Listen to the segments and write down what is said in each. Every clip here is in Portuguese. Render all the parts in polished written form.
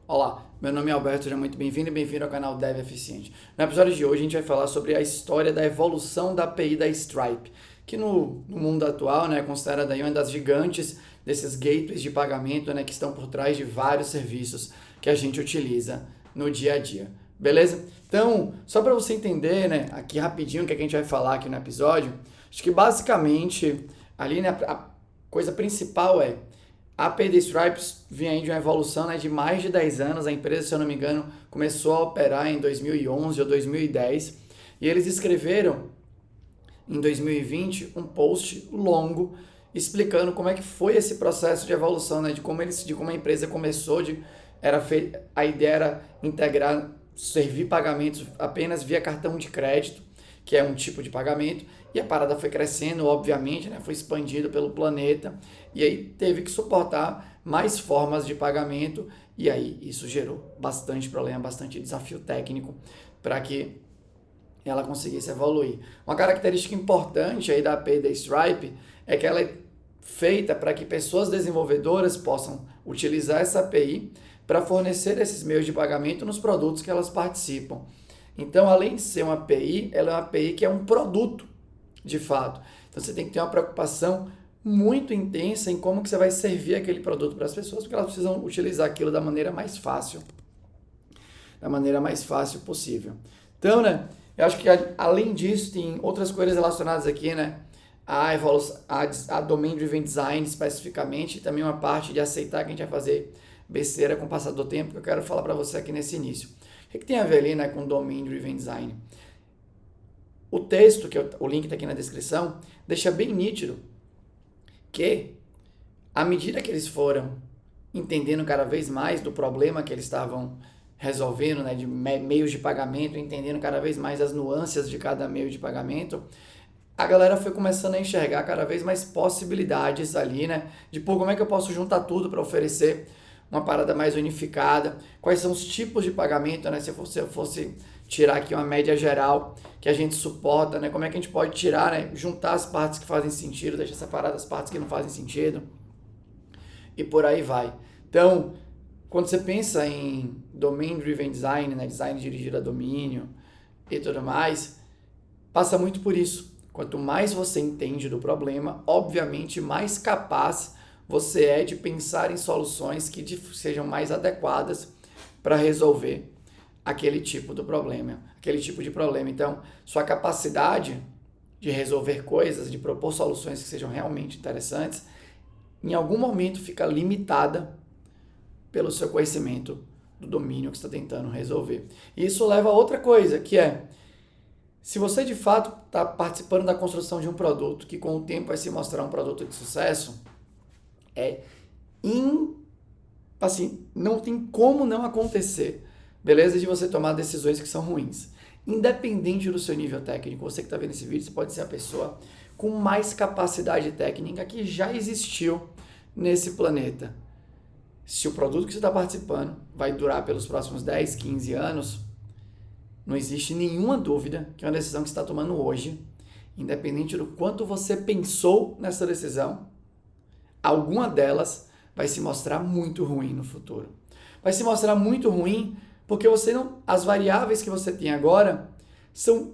Olá, meu nome é Alberto, seja muito bem-vindo e bem-vindo ao canal Dev Eficiente. No episódio de hoje a gente vai falar sobre a história da evolução da API da Stripe, que no mundo atual, né, é considerada aí uma das gigantes desses gateways de pagamento, né, que estão por trás de vários serviços que a gente utiliza no dia a dia. Beleza? Então, só para você entender, né, aqui rapidinho o que a gente vai falar aqui no episódio, acho que basicamente ali, né, a coisa principal é a API Stripes vinha aí de uma evolução, né, de mais de 10 anos. A empresa, se eu não me engano, começou a operar em 2011 ou 2010. E eles escreveram em 2020 um post longo explicando como é que foi esse processo de evolução, né, de como a empresa começou, a ideia era integrar, servir pagamentos apenas via cartão de crédito, que é um tipo de pagamento, e a parada foi crescendo, obviamente, né? Foi expandido pelo planeta, e aí teve que suportar mais formas de pagamento, e aí isso gerou bastante problema, bastante desafio técnico para que ela conseguisse evoluir. Uma característica importante aí da API da Stripe é que ela é feita para que pessoas desenvolvedoras possam utilizar essa API para fornecer esses meios de pagamento nos produtos que elas participam. Então, além de ser uma API, ela é uma API que é um produto, de fato. Então, você tem que ter uma preocupação muito intensa em como que você vai servir aquele produto para as pessoas, porque elas precisam utilizar aquilo da maneira mais fácil possível. Então, né, eu acho que além disso, tem outras coisas relacionadas aqui, né, a evolução, a Domain Driven Design especificamente, e também uma parte de aceitar que a gente vai fazer besteira com o passar do tempo, que eu quero falar para você aqui nesse início. O que tem a ver ali, né, com Domain Driven Design? O texto, o link está aqui na descrição, deixa bem nítido que, à medida que eles foram entendendo cada vez mais do problema que eles estavam resolvendo, né, de meios de pagamento, entendendo cada vez mais as nuances de cada meio de pagamento, a galera foi começando a enxergar cada vez mais possibilidades ali, né, de pô, como é que eu posso juntar tudo para oferecer uma parada mais unificada, quais são os tipos de pagamento, né, se eu fosse tirar aqui uma média geral que a gente suporta, né, como é que a gente pode tirar, né, juntar as partes que fazem sentido, deixar separadas as partes que não fazem sentido, e por aí vai. Então, quando você pensa em Domain Driven Design, né, design dirigido a domínio e tudo mais, passa muito por isso. Quanto mais você entende do problema, obviamente mais capaz você é de pensar em soluções que sejam mais adequadas para resolver aquele tipo de problema. Então, sua capacidade de resolver coisas, de propor soluções que sejam realmente interessantes, em algum momento fica limitada pelo seu conhecimento do domínio que você está tentando resolver. E isso leva a outra coisa, que é, se você de fato está participando da construção de um produto que com o tempo vai se mostrar um produto de sucesso, assim, não tem como não acontecer, beleza? De você tomar decisões que são ruins. Independente do seu nível técnico, você que está vendo esse vídeo, você pode ser a pessoa com mais capacidade técnica que já existiu nesse planeta. Se o produto que você está participando vai durar pelos próximos 10, 15 anos, não existe nenhuma dúvida que é uma decisão que você está tomando hoje, independente do quanto você pensou nessa decisão, alguma delas vai se mostrar muito ruim no futuro. Vai se mostrar muito ruim porque as variáveis que você tem agora são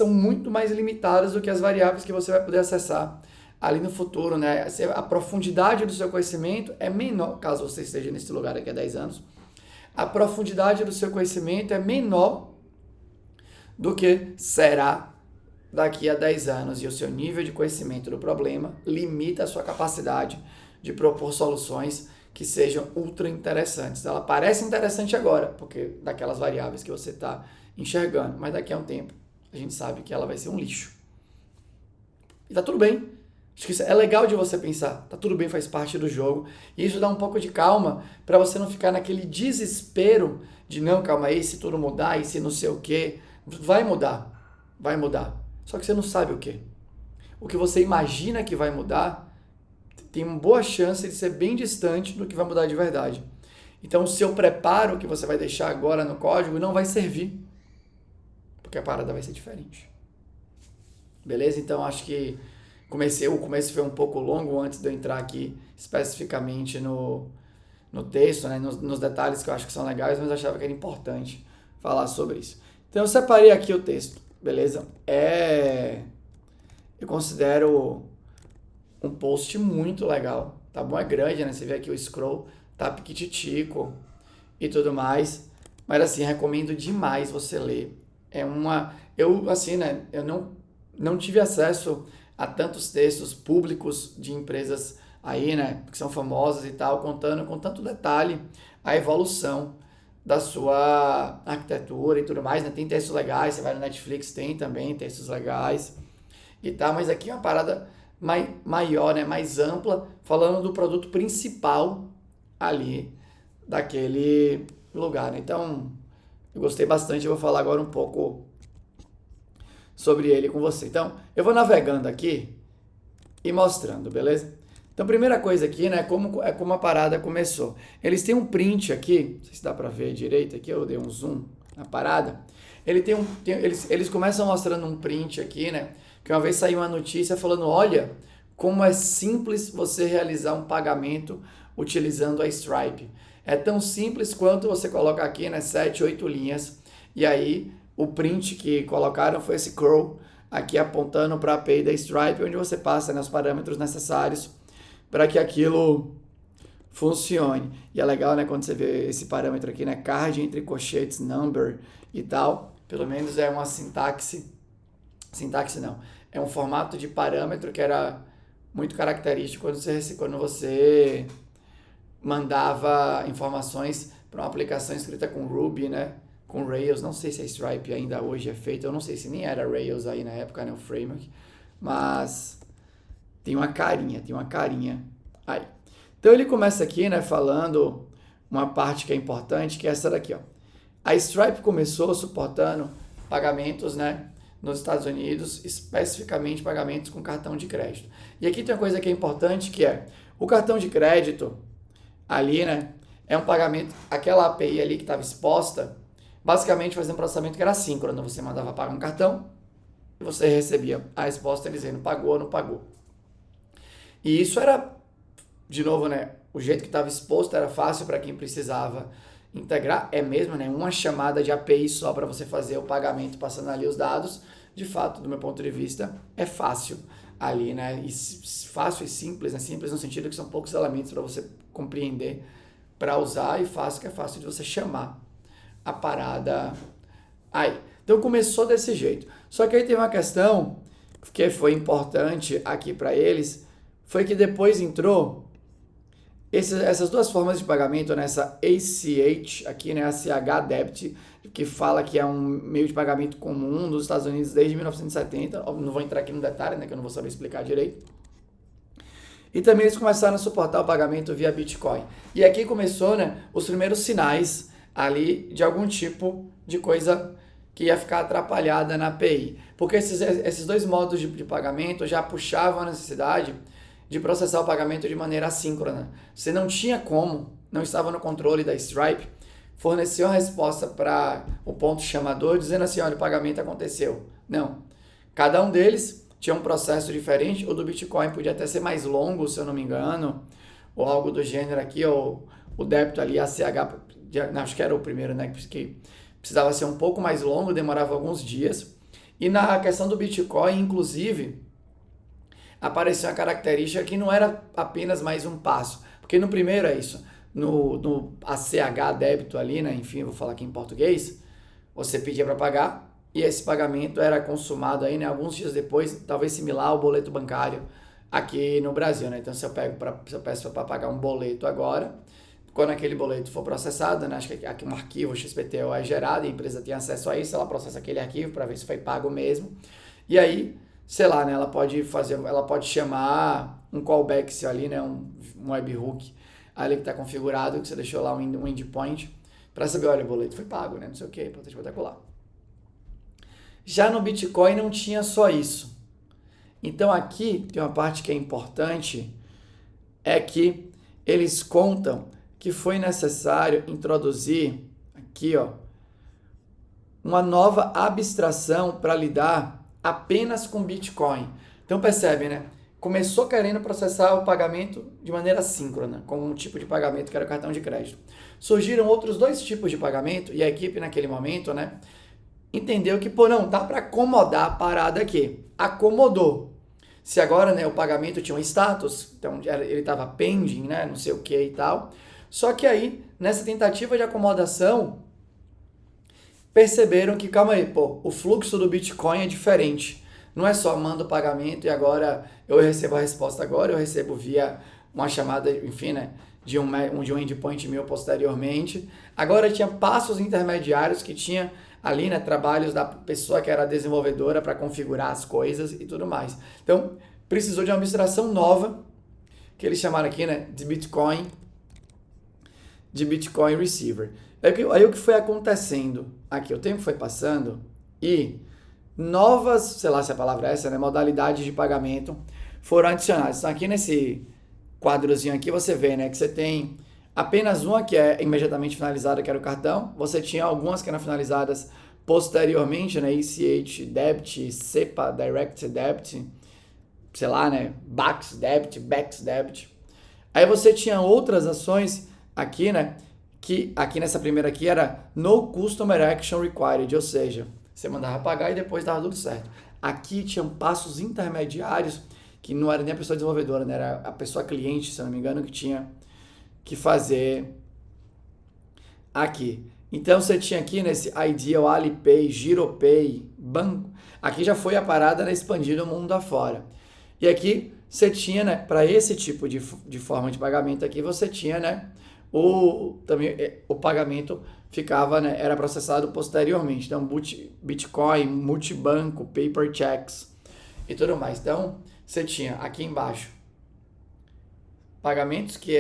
muito mais limitadas do que as variáveis que você vai poder acessar ali no futuro, né? A profundidade do seu conhecimento é menor, caso você esteja nesse lugar daqui a 10 anos, a profundidade do seu conhecimento é menor do que será daqui a 10 anos, e o seu nível de conhecimento do problema limita a sua capacidade de propor soluções que sejam ultra interessantes. Ela parece interessante agora, porque daquelas variáveis que você está enxergando, mas daqui a um tempo a gente sabe que ela vai ser um lixo. E tá tudo bem. Acho que isso é legal de você pensar. Tá tudo bem, faz parte do jogo. E isso dá um pouco de calma para você não ficar naquele desespero de não, calma aí, se tudo mudar e se não sei o quê. Vai mudar. Vai mudar. Só que você não sabe o quê. O que você imagina que vai mudar tem uma boa chance de ser bem distante do que vai mudar de verdade. Então, o seu preparo que você vai deixar agora no código não vai servir, porque a parada vai ser diferente. Beleza? Então, acho que o começo foi um pouco longo antes de eu entrar aqui especificamente no texto, né, nos detalhes que eu acho que são legais, mas eu achava que era importante falar sobre isso. Então eu separei aqui o texto, beleza? Eu considero um post muito legal, tá bom? É grande, né? Você vê aqui o scroll, tá piquititico e tudo mais, mas assim, recomendo demais você ler. Eu, assim, né, eu não tive acesso a tantos textos públicos de empresas aí, né, que são famosas e tal, contando com tanto detalhe a evolução da sua arquitetura e tudo mais, né? Tem textos legais, você vai no Netflix, tem também textos legais e tal, mas aqui é uma parada maior, né, mais ampla, falando do produto principal ali daquele lugar, né? Então, eu gostei bastante, eu vou falar agora um pouco sobre ele com você. Então, eu vou navegando aqui e mostrando, beleza? Então, primeira coisa aqui, né, como a parada começou. Eles têm um print aqui, não sei se dá pra ver direito aqui, eu dei um zoom na parada. Eles começam mostrando um print aqui, né, que uma vez saiu uma notícia falando, olha, como é simples você realizar um pagamento utilizando a Stripe. É tão simples quanto você coloca aqui, né, 7, 8 linhas, e aí o print que colocaram foi esse scroll aqui apontando para a API da Stripe, onde você passa, né, os parâmetros necessários para que aquilo funcione. E é legal, né, quando você vê esse parâmetro aqui, né, card entre colchetes, number e tal, pelo menos é uma sintaxe não, é um formato de parâmetro que era muito característico quando você mandava informações para uma aplicação escrita com Ruby, né, com Rails, não sei se a Stripe ainda hoje é feita, eu não sei se nem era Rails aí na época, né, o framework, mas tem uma carinha aí. Então ele começa aqui, né, falando uma parte que é importante, que é essa daqui, ó. A Stripe começou suportando pagamentos, né, nos Estados Unidos, especificamente pagamentos com cartão de crédito. E aqui tem uma coisa que é importante, que é o cartão de crédito ali, né, é um pagamento, aquela API ali que estava exposta, basicamente fazendo um processamento que era assíncrono. Você mandava pagar um cartão e você recebia a resposta dizendo pagou ou não pagou. E isso era, de novo, né, o jeito que estava exposto era fácil para quem precisava integrar, é mesmo, né, uma chamada de API só para você fazer o pagamento passando ali os dados. De fato, do meu ponto de vista, é fácil ali, né, e fácil e simples, né, simples no sentido que são poucos elementos para você compreender, para usar, e fácil que é fácil de você chamar a parada aí. Então começou desse jeito. Só que aí tem uma questão que foi importante aqui para eles, foi que depois entrou essas duas formas de pagamento, nessa ACH aqui, né, ACH Debit, que fala que é um meio de pagamento comum dos Estados Unidos desde 1970. Não vou entrar aqui no detalhe, né, que eu não vou saber explicar direito. E também eles começaram a suportar o pagamento via Bitcoin. E aqui começou, né, os primeiros sinais ali de algum tipo de coisa que ia ficar atrapalhada na API. Porque esses dois modos de pagamento já puxavam a necessidade de processar o pagamento de maneira assíncrona. Você não tinha como, não estava no controle da Stripe, fornecer uma resposta para o ponto chamador dizendo assim, olha, o pagamento aconteceu. Não. Cada um deles tinha um processo diferente. O do Bitcoin podia até ser mais longo, se eu não me engano, ou algo do gênero aqui, ou o débito ali, ACH, acho que era o primeiro, né, que precisava ser um pouco mais longo, demorava alguns dias. E na questão do Bitcoin, inclusive, apareceu uma característica que não era apenas mais um passo, porque no primeiro é isso, no ACH débito ali, né, enfim, vou falar aqui em português, você pedia para pagar e esse pagamento era consumado aí, né, alguns dias depois, talvez similar ao boleto bancário aqui no Brasil, né? Então se eu peço para pagar um boleto agora, quando aquele boleto for processado, né, acho que aqui um arquivo XPTO é gerado e a empresa tem acesso a isso, ela processa aquele arquivo para ver se foi pago mesmo. E aí, sei lá, né, ela pode chamar um callback se ali, né, um webhook ali que está configurado, que você deixou lá um endpoint para saber, olha, o boleto foi pago, né, não sei o que, importante espetacular. Já no Bitcoin não tinha só isso. Então aqui tem uma parte que é importante, é que eles contam que foi necessário introduzir aqui, ó, uma nova abstração para lidar apenas com Bitcoin. Então percebe, né? começou querendo processar o pagamento de maneira síncrona, com um tipo de pagamento que era o cartão de crédito. Surgiram outros dois tipos de pagamento e a equipe naquele momento, né, entendeu que, pô, não, dá para acomodar a parada aqui. Acomodou. Se agora, né, o pagamento tinha um status, então ele estava pending, né, não sei o que e tal. Só que aí, nessa tentativa de acomodação, perceberam que, calma aí, pô, o fluxo do Bitcoin é diferente. Não é só mando o pagamento e agora eu recebo a resposta agora, eu recebo via uma chamada, enfim, né, de um endpoint meu posteriormente. Agora tinha passos intermediários que tinha ali, né, trabalhos da pessoa que era desenvolvedora para configurar as coisas e tudo mais. Então, precisou de uma abstração nova, que eles chamaram aqui, né, de Bitcoin Receiver. Aí o que foi acontecendo aqui? O tempo foi passando e novas, sei lá se a palavra é essa, né, modalidades de pagamento foram adicionadas. Então aqui nesse quadrozinho aqui você vê, né, que você tem apenas uma que é imediatamente finalizada, que era o cartão. Você tinha algumas que eram finalizadas posteriormente, né, ACH Debit, SEPA Direct Debit, sei lá, né, BACS Debit, BACS Debit. Aí você tinha outras ações aqui, né, que aqui nessa primeira aqui era No Customer Action Required, ou seja, você mandava pagar e depois dava tudo certo. Aqui tinham passos intermediários que não era nem a pessoa desenvolvedora, né, era a pessoa cliente, se eu não me engano, que tinha que fazer aqui. Então você tinha aqui nesse Ideal, Alipay, Giropay, banco. Aqui já foi a parada, né, expandida o mundo afora. E aqui você tinha, né, para esse tipo de forma de pagamento aqui, você tinha, né, o pagamento ficava, né, era processado posteriormente. Então, Bitcoin, multibanco, paper checks e tudo mais. Então, você tinha aqui embaixo pagamentos que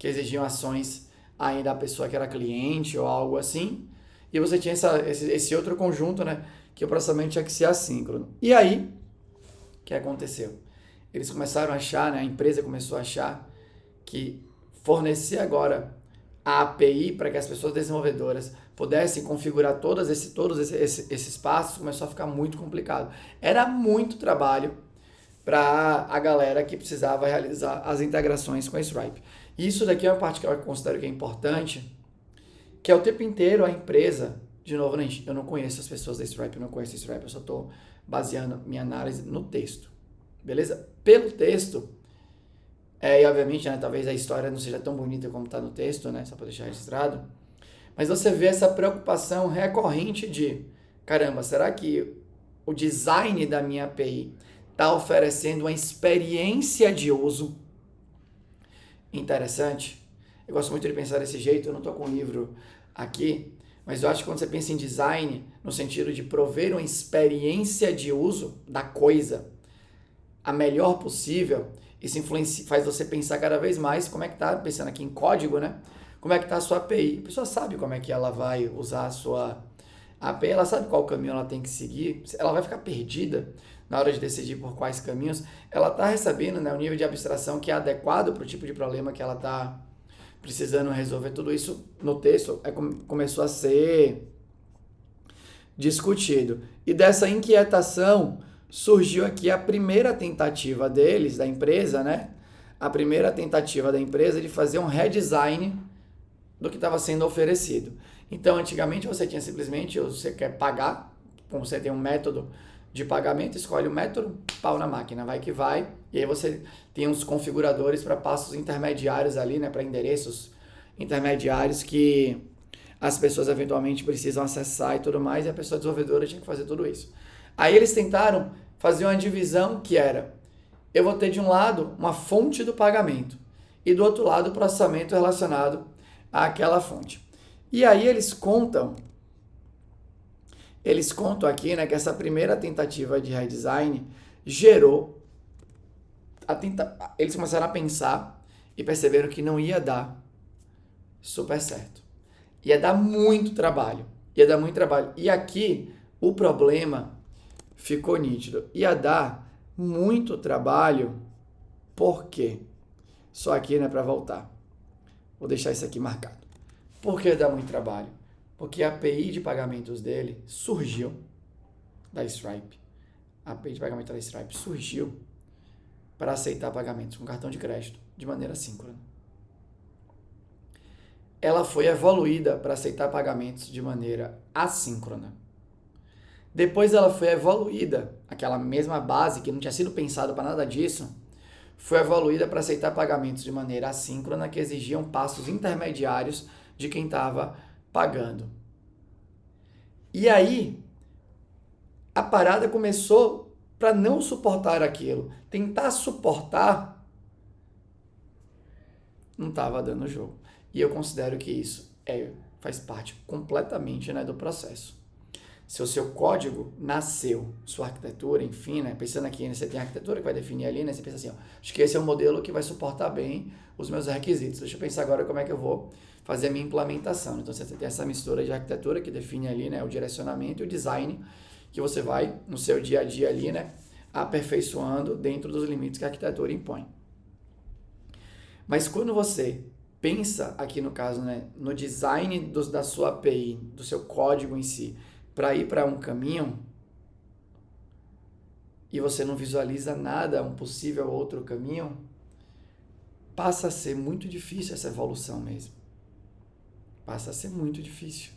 exigiam ações aí da pessoa que era cliente ou algo assim. E você tinha esse outro conjunto, né, que o processamento tinha que ser assíncrono. E aí, o que aconteceu? Eles começaram a achar, né, a empresa começou a achar que fornecer agora a API para que as pessoas desenvolvedoras pudessem configurar todos esses passos começou a ficar muito complicado. Era muito trabalho para a galera que precisava realizar as integrações com a Stripe. E isso daqui é uma parte que eu considero que é importante, que é o tempo inteiro a empresa, de novo, né, eu não conheço as pessoas da Stripe, eu não conheço a Stripe, eu só estou baseando minha análise no texto, beleza? Pelo texto, e obviamente, né, talvez a história não seja tão bonita como está no texto, né, só para deixar registrado, mas você vê essa preocupação recorrente de, caramba, será que o design da minha API está oferecendo uma experiência de uso interessante? Eu gosto muito de pensar desse jeito, eu não estou com o livro aqui, mas eu acho que quando você pensa em design, no sentido de prover uma experiência de uso da coisa a melhor possível, isso faz você pensar cada vez mais como é que tá, pensando aqui em código, né? Como é que tá a sua API. A pessoa sabe como é que ela vai usar a sua API, ela sabe qual caminho ela tem que seguir, ela vai ficar perdida na hora de decidir por quais caminhos. Ela está recebendo, né, um nível de abstração que é adequado para o tipo de problema que ela está precisando resolver. Tudo isso no texto começou a ser discutido. E dessa inquietação surgiu aqui a primeira tentativa deles, da empresa, né? A primeira tentativa da empresa de fazer um redesign do que estava sendo oferecido. Então, antigamente você tinha simplesmente, você quer pagar, como você tem um método de pagamento, escolhe o método, pau na máquina, vai que vai, e aí você tem uns configuradores para passos intermediários ali, né, para endereços intermediários que as pessoas eventualmente precisam acessar e tudo mais, e a pessoa desenvolvedora tinha que fazer tudo isso. Aí eles tentaram fazer uma divisão que era, eu vou ter de um lado uma fonte do pagamento e do outro lado o processamento relacionado àquela fonte. E aí eles contam aqui, né, que essa primeira tentativa de redesign gerou, eles começaram a pensar e perceberam que não ia dar super certo. Ia dar muito trabalho. E aqui o problema ficou nítido. Ia dar muito trabalho, por quê? Só aqui, né, para voltar. Vou deixar isso aqui marcado. Por que dá muito trabalho? Porque a API de pagamentos dele surgiu da Stripe. A API de pagamento da Stripe surgiu para aceitar pagamentos com cartão de crédito de maneira assíncrona. Ela foi evoluída para aceitar pagamentos de maneira assíncrona. Depois ela foi evoluída, aquela mesma base que não tinha sido pensada para nada disso, foi evoluída para aceitar pagamentos de maneira assíncrona que exigiam passos intermediários de quem estava pagando. E aí, a parada começou para não suportar aquilo. Tentar suportar não estava dando jogo. E eu considero que isso faz parte completamente, né, do processo. Se o seu código nasceu, sua arquitetura, enfim, né, pensando aqui, né, você tem a arquitetura que vai definir ali, né, você pensa assim, ó, acho que esse é o modelo que vai suportar bem os meus requisitos. Deixa eu pensar agora como é que eu vou fazer a minha implementação. Então, você tem essa mistura de arquitetura que define ali, né, o direcionamento e o design que você vai, no seu dia a dia ali, né, aperfeiçoando dentro dos limites que a arquitetura impõe. Mas quando você pensa aqui no caso, né, no design da sua API, do seu código em si, para ir para um caminho, e você não visualiza nada, um possível outro caminho, passa a ser muito difícil essa evolução mesmo. Passa a ser muito difícil.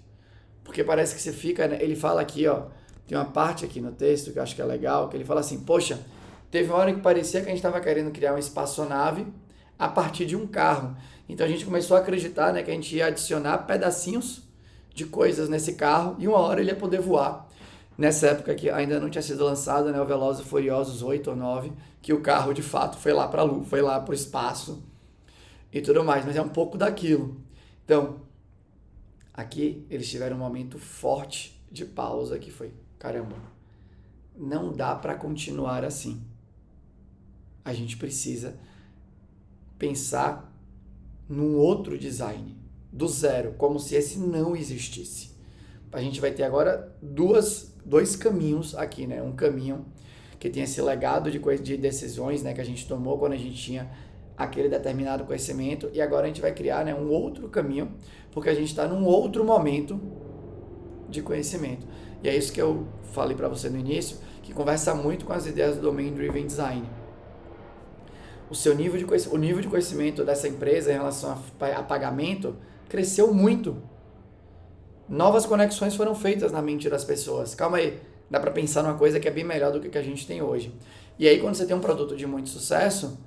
Porque parece que você fica, né, ele fala aqui, ó, tem uma parte aqui no texto que eu acho que é legal, que ele fala assim, poxa, teve uma hora que parecia que a gente estava querendo criar uma espaçonave a partir de um carro. Então a gente começou a acreditar, né, que a gente ia adicionar pedacinhos de coisas nesse carro e uma hora ele ia poder voar. Nessa época que ainda não tinha sido lançado, né, o Velozes e Furiosos 8 ou 9, que o carro de fato foi lá para a Lua, foi lá para o espaço e tudo mais, mas é um pouco daquilo. Então, aqui eles tiveram um momento forte de pausa que foi, caramba, não dá para continuar assim. A gente precisa pensar num outro design, do zero, como se esse não existisse. A gente vai ter agora dois caminhos aqui, né? Um caminho que tem esse legado de decisões, né, que a gente tomou quando a gente tinha aquele determinado conhecimento, e agora a gente vai criar, né, um outro caminho, porque a gente está num outro momento de conhecimento. E é isso que eu falei para você no início, que conversa muito com as ideias do Domain Driven Design. O nível de conhecimento dessa empresa em relação a pagamento cresceu muito. Novas conexões foram feitas na mente das pessoas. Calma aí, dá para pensar numa coisa que é bem melhor do que a gente tem hoje. E aí, quando você tem um produto de muito sucesso,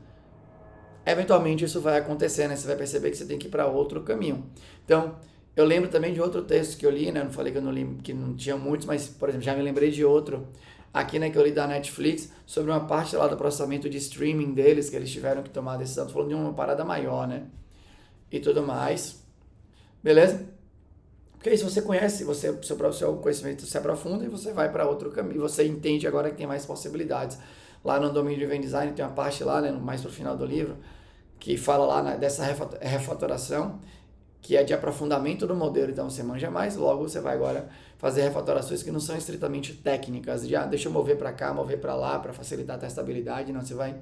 eventualmente isso vai acontecer, né? Você vai perceber que você tem que ir para outro caminho. Então, eu lembro também de outro texto que eu li, né? Não falei que eu não li, que não tinha muitos, mas, por exemplo, já me lembrei de outro aqui, né, que eu li da Netflix, sobre uma parte lá do processamento de streaming deles, que eles tiveram que tomar a decisão. Tô falando de uma parada maior, né? E tudo mais. Beleza? Porque aí, se você conhece, seu conhecimento se aprofunda e você vai para outro caminho. Você entende agora que tem mais possibilidades. Lá no Domain Driven Design tem uma parte lá, né, mais pro final do livro, que fala lá dessa refatoração, que é de aprofundamento do modelo. Então você manja mais, logo você vai agora fazer refatorações que não são estritamente técnicas, de deixa eu mover para cá, mover para lá, para facilitar a testabilidade. Não, você vai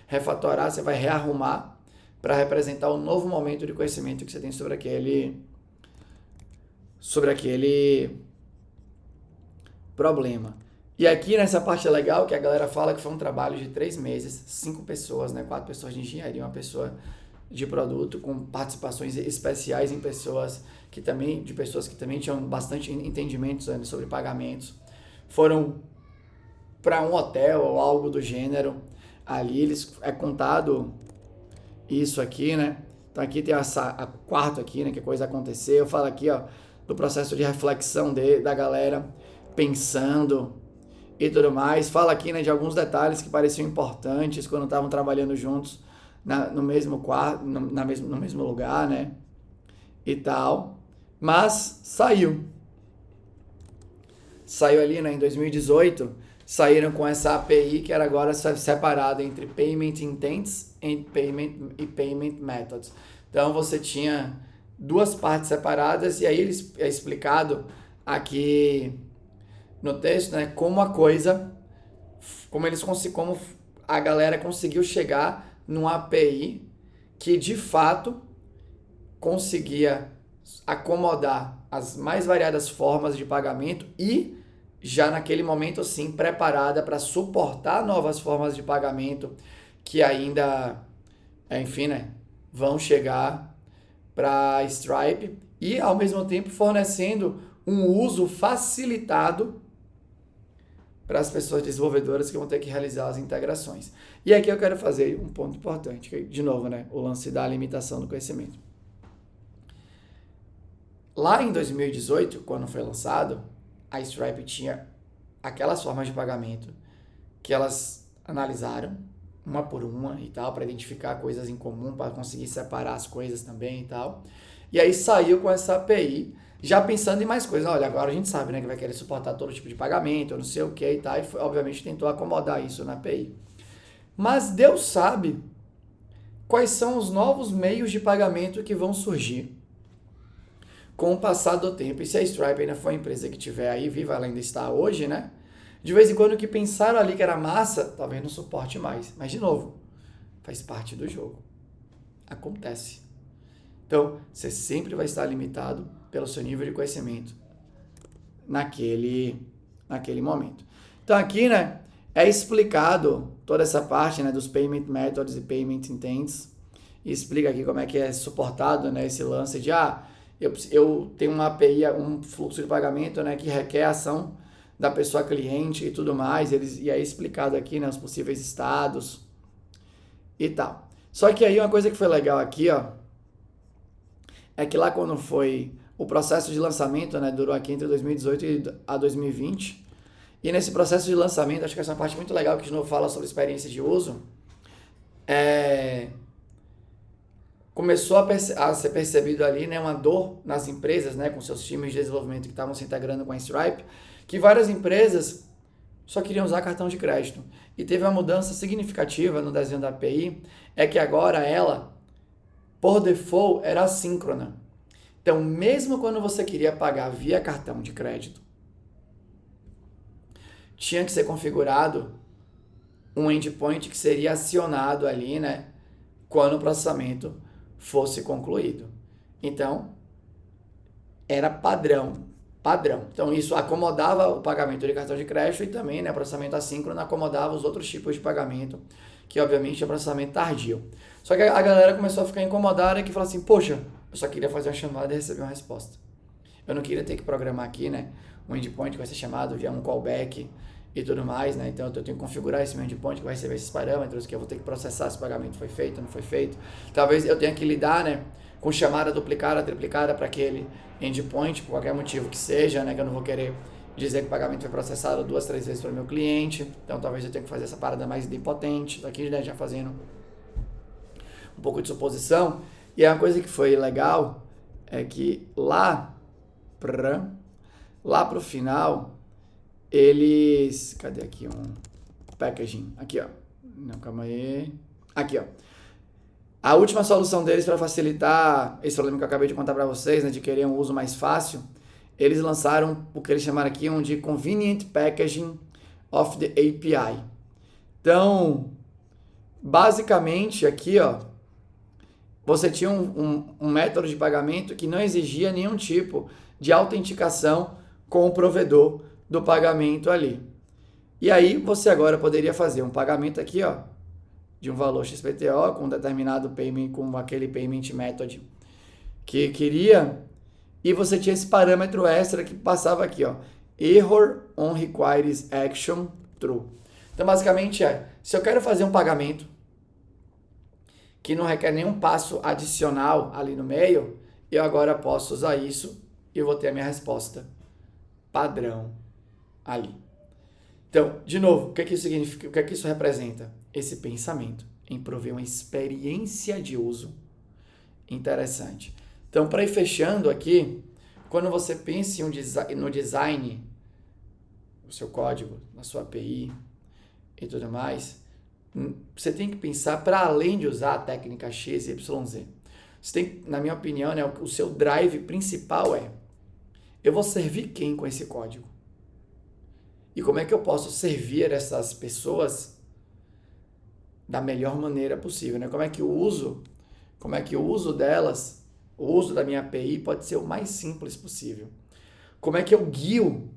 refatorar, você vai rearrumar para representar um novo momento de conhecimento que você tem sobre aquele problema. E aqui nessa parte é legal que a galera fala que foi um trabalho de 3 meses, 5 pessoas, né, 4 pessoas de engenharia, uma pessoa de produto, com participações especiais em pessoas que também tinham bastante entendimentos, né, sobre pagamentos. Foram para um hotel ou algo do gênero. Ali é contado isso aqui, né? Então aqui tem a quarto aqui, né, que coisa aconteceu. Eu falo aqui, ó, do processo de reflexão da galera pensando e tudo mais. Fala aqui, né, de alguns detalhes que pareciam importantes quando estavam trabalhando juntos no mesmo quarto, no mesmo lugar, né, e tal. Mas saiu ali, né, em 2018, saíram com essa API que era agora separada entre Payment Intents e Payment Methods. Então você tinha duas partes separadas, e aí é explicado aqui no texto, né, como a galera conseguiu chegar numa API que de fato conseguia acomodar as mais variadas formas de pagamento e já naquele momento, sim, preparada para suportar novas formas de pagamento que ainda, enfim, né, vão chegar para Stripe e, ao mesmo tempo, fornecendo um uso facilitado para as pessoas desenvolvedoras que vão ter que realizar as integrações. E aqui eu quero fazer um ponto importante, que, de novo, né, o lance da limitação do conhecimento. Lá em 2018, quando foi lançado, a Stripe tinha aquelas formas de pagamento que elas analisaram, uma por uma e tal, para identificar coisas em comum, para conseguir separar as coisas também e tal. E aí saiu com essa API, já pensando em mais coisas. Olha, agora a gente sabe, né, que vai querer suportar todo tipo de pagamento, não sei o que e tal, e obviamente tentou acomodar isso na API. Mas Deus sabe quais são os novos meios de pagamento que vão surgir com o passar do tempo. E se a Stripe ainda for a empresa que tiver aí, viva, ela ainda está hoje, né? De vez em quando o que pensaram ali que era massa, talvez não suporte mais. Mas, de novo, faz parte do jogo. Acontece. Então, você sempre vai estar limitado pelo seu nível de conhecimento naquele momento. Então, aqui, né, é explicado toda essa parte, né, dos payment methods e payment intents. E explica aqui como é que é suportado, né, esse lance de, eu tenho uma API, um fluxo de pagamento, né, que requer a ação da pessoa cliente e tudo mais, e aí explicado aqui, né, os possíveis estados e tal. Só que aí uma coisa que foi legal aqui, ó, é que lá quando foi o processo de lançamento, né, durou aqui entre 2018 e a 2020, e nesse processo de lançamento, acho que essa é uma parte muito legal que de novo fala sobre experiência de uso, começou a ser percebido ali, né, uma dor nas empresas, né, com seus times de desenvolvimento que estavam se integrando com a Stripe, que várias empresas só queriam usar cartão de crédito. E teve uma mudança significativa no desenho da API, é que agora ela, por default, era assíncrona. Então, mesmo quando você queria pagar via cartão de crédito, tinha que ser configurado um endpoint que seria acionado ali, né, quando o processamento fosse concluído. Então, era padrão. Então, isso acomodava o pagamento de cartão de crédito e também, né, processamento assíncrono acomodava os outros tipos de pagamento, que obviamente é processamento tardio. Só que a galera começou a ficar incomodada e que falou assim, poxa, eu só queria fazer uma chamada e receber uma resposta. Eu não queria ter que programar aqui, né, um endpoint que vai ser chamado via um callback e tudo mais, né? Então eu tenho que configurar esse meu endpoint que vai receber esses parâmetros, que eu vou ter que processar se o pagamento foi feito ou não foi feito. Talvez eu tenha que lidar, né, com chamada duplicada, triplicada para aquele endpoint, por qualquer motivo que seja, né, que eu não vou querer dizer que o pagamento foi processado 2, 3 vezes para o meu cliente. Então talvez eu tenha que fazer essa parada mais idempotente, aqui, né, já fazendo um pouco de suposição. E uma coisa que foi legal é que lá pro final eles, cadê aqui um packaging? Aqui, ó. Não, calma aí. Aqui, ó. A última solução deles para facilitar esse problema que eu acabei de contar para vocês, né, de querer um uso mais fácil, eles lançaram o que eles chamaram aqui de Convenient Packaging of the API. Então, basicamente aqui, ó, você tinha um método de pagamento que não exigia nenhum tipo de autenticação com o provedor do pagamento ali. E aí você agora poderia fazer um pagamento aqui, ó, de um valor XPTO com um determinado payment, com aquele payment method que queria, e você tinha esse parâmetro extra que passava aqui, ó, error on requires action true. Então basicamente se eu quero fazer um pagamento que não requer nenhum passo adicional ali no meio, eu agora posso usar isso e eu vou ter a minha resposta padrão ali. Então, de novo, o que isso significa? O que isso representa? Esse pensamento em prover uma experiência de uso interessante. Então, para ir fechando aqui, quando você pensa no design do seu código, na sua API e tudo mais, você tem que pensar para além de usar a técnica X e YZ. Você tem, na minha opinião, né, o seu drive principal eu vou servir quem com esse código? E como é que eu posso servir essas pessoas da melhor maneira possível, né? Como é que o uso delas, o uso da minha API pode ser o mais simples possível? Como é que eu guio,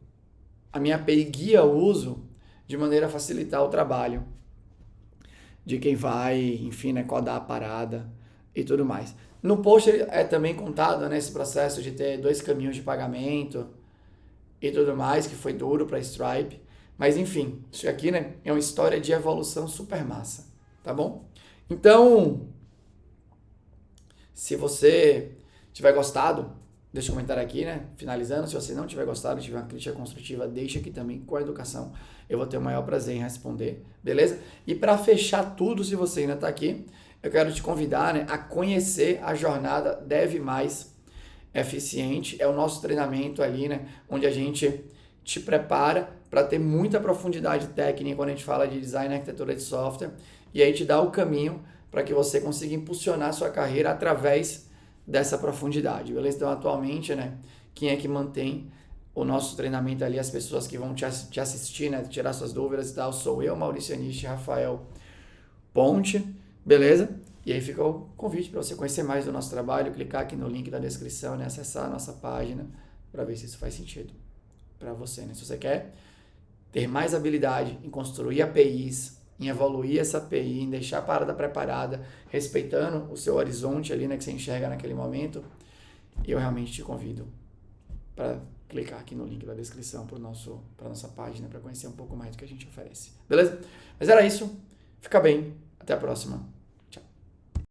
a minha API guia o uso de maneira a facilitar o trabalho de quem vai, enfim, né, codar a parada e tudo mais. No post é também contado, né, esse processo de ter 2 caminhos de pagamento e tudo mais, que foi duro para Stripe. Mas enfim, isso aqui, né, é uma história de evolução super massa, tá bom? Então, se você tiver gostado, deixa um comentário aqui, né? Finalizando, se você não tiver gostado, tiver uma crítica construtiva, deixa aqui também com a educação. Eu vou ter o maior prazer em responder, beleza? E para fechar tudo, se você ainda está aqui, eu quero te convidar, né, a conhecer a jornada Dev Mais Eficiente. É o nosso treinamento ali, né, onde a gente te prepara para ter muita profundidade técnica quando a gente fala de design e arquitetura de software, e aí te dá o caminho para que você consiga impulsionar a sua carreira através dessa profundidade, beleza? Então, atualmente, né, quem é que mantém o nosso treinamento ali, as pessoas que vão te assistir, né, tirar suas dúvidas e tal, sou eu, Maurício Anish, Rafael Ponte, beleza? E aí fica o convite para você conhecer mais do nosso trabalho, clicar aqui no link da descrição, né, acessar a nossa página para ver se isso faz sentido para você, né? Se você quer ter mais habilidade em construir APIs, em evoluir essa API, em deixar a parada preparada, respeitando o seu horizonte ali, né, que você enxerga naquele momento, eu realmente te convido para clicar aqui no link da descrição para nossa página, para conhecer um pouco mais do que a gente oferece. Beleza? Mas era isso. Fica bem. Até a próxima.